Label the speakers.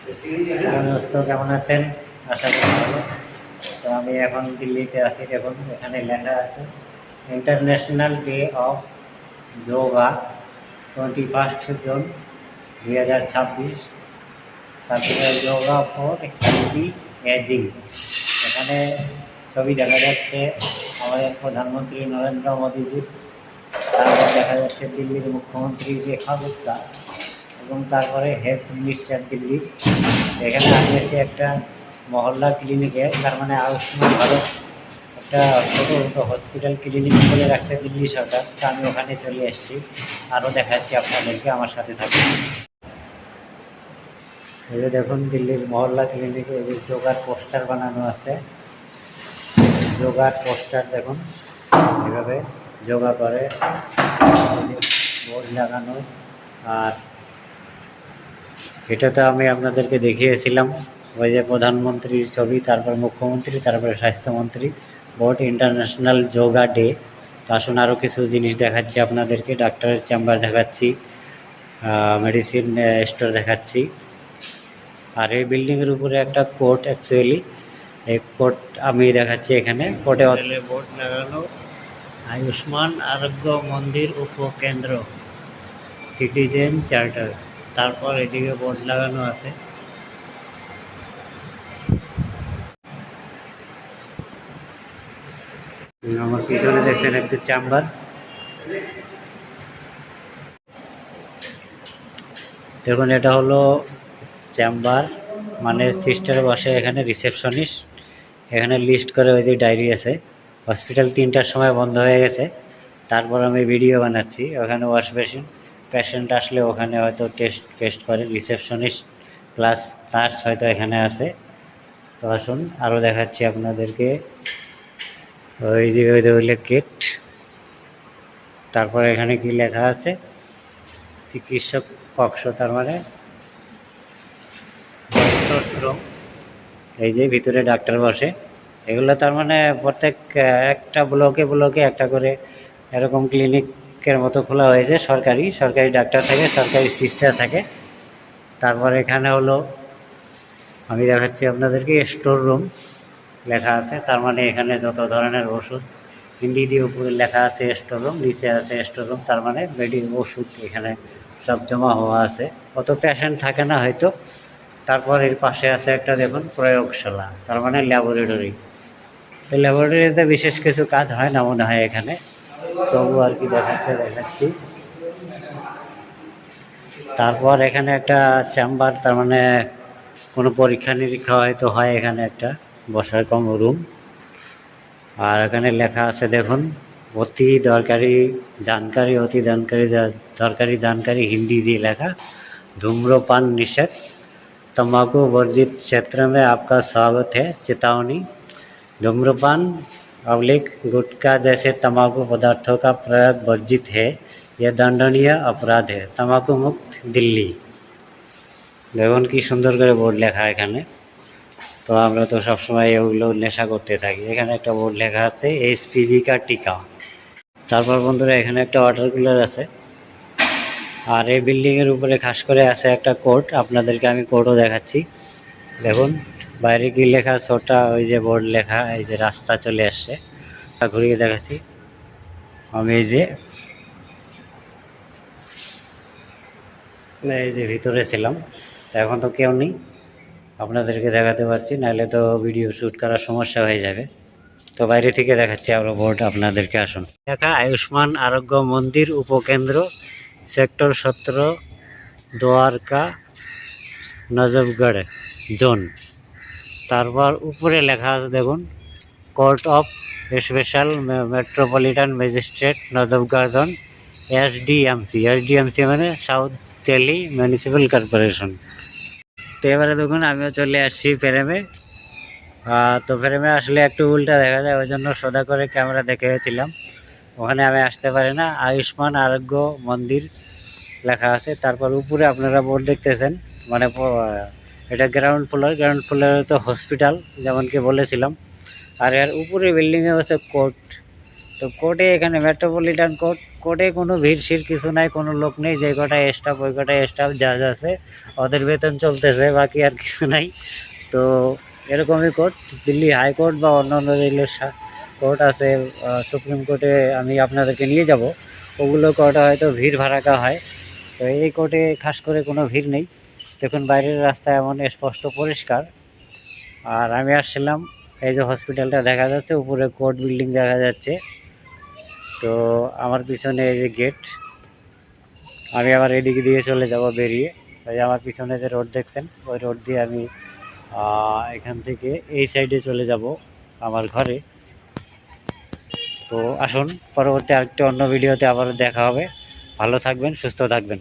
Speaker 1: दोस्तों কেমন আছেন? আশা করি ভালো। তো আমি এখন দিল্লিতে আছি। দেখুন এখানে লেখা আছে international day of yoga 21 June 2026। তারপরে যোগা ফর হেলদি এজিং। এখানে ছবি দেখা যাচ্ছে আমাদের প্রধানমন্ত্রী নরেন্দ্র মোদীজি, তারপর দেখা যাচ্ছে দিল্লির মুখ্যমন্ত্রী রেখা গুপ্তা এবং তারপরে হেলথ মিনিস্টার দিল্লি। এখানে আমি এসে একটা মহল্লা ক্লিনিকে, তার মানে আয়ুষ্মান ভারত একটা ছোটো ছোটো হসপিটাল ক্লিনিক খুলে রাখছে দিল্লি সরকার। তো আমি ওখানে চলে এসেছি, আরও দেখাচ্ছি আপনাদেরকে, আমার সাথে থাকুন। এই যে দেখুন দিল্লির মহল্লা ক্লিনিকে এই যে যোগার পোস্টার বানানো আছে, যোগার পোস্টার দেখুন এভাবে যোগা করে বোর্ড লাগানো। আর এটা তো আমি আপনাদেরকে দেখিয়েছিলাম, ওই যে প্রধানমন্ত্রীর ছবি, তারপর মুখ্যমন্ত্রী, তারপরে স্বাস্থ্যমন্ত্রী, বোর্ড ইন্টারন্যাশনাল যোগা ডে। তো আসুন আরও কিছু জিনিস দেখাচ্ছি আপনাদেরকে। ডাক্তারের চেম্বার দেখাচ্ছি, মেডিসিন স্টোর দেখাচ্ছি। আর এই বিল্ডিংয়ের উপরে একটা কোর্ট, অ্যাকচুয়ালি এই কোর্ট আমি দেখাচ্ছি। এখানে কোর্টে বোর্ড লাগানো আয়ুষ্মান আরোগ্য মন্দির উপকেন্দ্র সিটিজেন চার্টার। তারপর এদিকে বোর্ড লাগানো আছে। আমার পিছনে দেখছেন একটু চেম্বার। দেখুন এটা হলো চেম্বার, মানে সিস্টার বসে এখানে, রিসেপশনিস্ট এখানে লিস্ট করে। ওই যে ডায়েরি আছে। হসপিটাল 3টার সময় বন্ধ হয়ে গেছে, তারপর আমি ভিডিও বানাচ্ছি। ওখানে ওয়াশ বেসিন, পেশেন্ট আসলে ওখানে হয়তো টেস্ট করে। রিসেপশনিস্ট প্লাস নার্স হয়তো এখানে আছে। তো আসুন আরও দেখাচ্ছি আপনাদেরকে। ওই যে হইলে গেট, তারপর এখানে কি লেখা আছে, চিকিৎসক কক্ষ, তার মানে শ্রম। এই যে ভিতরে ডাক্তার বসে, এগুলো তার মানে প্রত্যেক একটা ব্লকে ব্লকে একটা করে এরকম ক্লিনিকের মতো খোলা হয়েছে। সরকারি ডাক্তার থাকে, সরকারি সিস্টার থাকে। তারপর এখানে হলো আমি দেখাচ্ছি আপনাদেরকে স্টোর রুম লেখা আছে, তার মানে এখানে যত ধরনের ওষুধ, হিন্দি দিয়ে উপরে লেখা আছে স্টোর রুম, নিচে আছে স্টোর রুম, তার মানে ওষুধ এখানে সব জমা হওয়া আছে। অত পেশেন্ট থাকে না হয়তো। তারপর এর পাশে আছে একটা দেখুন প্রয়োগশালা, তার মানে ল্যাবরেটরি। তো ল্যাবরেটরিতে বিশেষ কিছু কাজ হয় না মনে হয় এখানে, তবু আর কি দেখাচ্ছি। তারপর এখানে একটা চেম্বার, তার মানে কোনো পরীক্ষা নিরীক্ষা হয়তো হয় এখানে, একটা বসার কম রুম। আর এখানে লেখা আছে দেখুন অতি দরকারি जानकारी हिंदी দিয়ে লেখা, धूम्रपान निषेध, तंबाकू वर्जित क्षेत्र में आपका स्वागत है, चेतावनी, धूम्रपान अवलिक गुटखा जैसे तंबाकू पदार्थों का प्रयोग वर्जित है, यह दंडनीय अपराध है, तंबाकू मुक्त दिल्ली। দেখুন কি সুন্দর করে বোর্ড লেখা এখানে। তো আমরা তো সবসময় ওগুলো নেশা করতে থাকি। এখানে একটা বোর্ড লেখা আছে এইচপিভি কা টিকা। তারপর বন্ধুরা এখানে একটা ওয়াটার কুলার আছে। আর এই বিল্ডিংয়ের উপরে খাস করে আছে একটা কোর্ট, আপনাদেরকে আমি কোর্টও দেখাচ্ছি। দেখুন বাইরে কি লেখা, ছোটা ওই যে বোর্ড লেখা, এই যে রাস্তা চলে আসছে, ঘুরিয়ে দেখাচ্ছি আমি। এই যে ভিতরে ছিলাম, এখন তো কেউ নেই, আপনাদেরকে দেখাতে পারছি, নাহলে তো ভিডিও শ্যুট করার সমস্যা হয়ে যাবে। তো বাইরে থেকে দেখাচ্ছি আমরা বোর্ড আপনাদেরকে। আসুন দেখা আয়ুষ্মান আরোগ্য মন্দির উপকেন্দ্র সেক্টর 17 দ্বারকা নজফগড় জোন। তারপর উপরে লেখা আছে দেখুন court of special metropolitan magistrate Najafgarh zone, SDMC মানে সাউথ দিল্লি মিউনিসিপ্যাল কর্পোরেশন। তো এবারে দেখুন আমিও চলে আসছি ফ্রেমে। তো ফ্রেমে আসলে একটু উল্টা দেখা যায়, ওই জন্য সোজা করে ক্যামেরা দেখেছিলাম। ওখানে আমি আসতে পারি না। আয়ুষ্মান আরোগ্য মন্দির লেখা আছে। তারপর উপরে আপনারা বোর্ড দেখতেছেন, মানে এটা গ্রাউন্ড ফ্লোরে তো হসপিটাল যেমন কি বলেছিলাম। আর এর উপরে বিল্ডিংয়ে হচ্ছে কোর্ট, তো কোর্টে এখানে মেট্রোপলিটন কোর্টে কোনো ভিড় শির কিছু নাই, কোনো লোক নেই, যে কটায় স্টাফ ওই কটায় স্টাফ যা আছে ওদের বেতন চলতেছে, বাকি আর কিছু নাই। তো এরকমই কোর্ট দিল্লি হাইকোর্ট বা অন্যান্য যেগুলো কোর্ট আছে, সুপ্রিম কোর্টে আমি আপনাদেরকে নিয়ে যাব, ওগুলো কোর্টে হয়তো ভিড় ভাড়াকা হয়। তো এই কোর্টে খাস করে কোনো ভিড় নেই। দেখুন বাইরের রাস্তা এমন স্পষ্ট পরিষ্কার। আর আমি আসছিলাম, এই যে হসপিটালটা দেখা যাচ্ছে, উপরে কোর্ট বিল্ডিং দেখা যাচ্ছে। তো আমার পিছনে এই যে গেট, আমি আবার এদিকে দিয়ে চলে যাব বেরিয়ে। ওই যে আমার পিছনে যে রোড দেখছেন, ওই রোড দিয়ে আমি এখান থেকে এই সাইডে চলে যাব আমার ঘরে। তো আসুন পরবর্তী আরেকটি অন্য ভিডিওতে আবারও দেখা হবে। ভালো থাকবেন, সুস্থ থাকবেন।